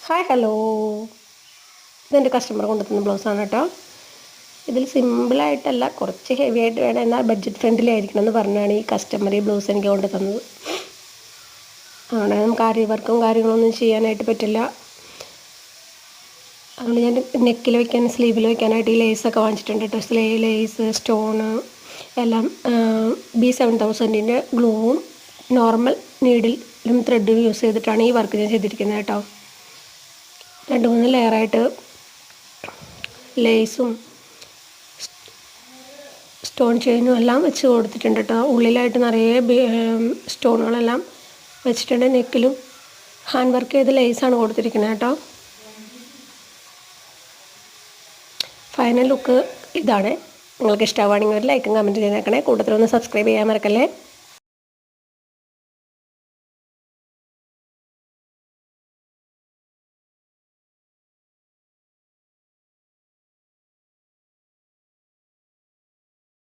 Hi hello, ഇതെൻ്റെ customer കൊണ്ടുത്തന്ന ബ്ലൗസാണ് കേട്ടോ. ഇതിൽ സിമ്പിളായിട്ടല്ല, കുറച്ച് ഹെവി ആയിട്ട് വേണം, എന്നാൽ ബഡ്ജറ്റ് ഫ്രണ്ട്ലി ആയിരിക്കണം എന്ന് പറഞ്ഞാണ് ഈ കസ്റ്റമർ ഈ ബ്ലൗസ് എനിക്ക് കൊണ്ടു തന്നത്. അതുകൊണ്ട് നമുക്ക് ആരി വർക്കും കാര്യങ്ങളൊന്നും ചെയ്യാനായിട്ട് പറ്റില്ല. അതുകൊണ്ട് ഞാൻ നെക്കിൽ വയ്ക്കാൻ, സ്ലീവിൽ വയ്ക്കാനായിട്ട് ഈ ലേസൊക്കെ വാങ്ങിച്ചിട്ടുണ്ട് കേട്ടോ. ലേസ്, സ്റ്റോണ് എല്ലാം B7000-ൻ്റെ ഗ്ലൂവും നോർമൽ നീഡിലും ത്രെഡും യൂസ് ചെയ്തിട്ടാണ് ഈ വർക്ക് ഞാൻ ചെയ്തിരിക്കുന്നത് കേട്ടോ. 2-3 ലെയറായിട്ട് ലേസും സ്റ്റോൺ ചെയിനും എല്ലാം വെച്ച് കൊടുത്തിട്ടുണ്ട് കേട്ടോ. ഉള്ളിലായിട്ട് നിറയെ സ്റ്റോണുകളെല്ലാം വെച്ചിട്ടുണ്ട്. നെക്കിലും ഹാൻഡ് വർക്ക് ചെയ്ത് ലേസാണ് കൊടുത്തിരിക്കുന്നത് കേട്ടോ. ഫൈനൽ ലുക്ക് ഇതാണ്. നിങ്ങൾക്ക് ഇഷ്ടമാവുകയാണെങ്കിൽ ഒരു ലൈക്കും കമൻറ്റ് ചെയ്തേക്കണേ. കൂട്ടത്തിലൊന്ന് സബ്സ്ക്രൈബ് ചെയ്യാൻ മറക്കല്ലേ.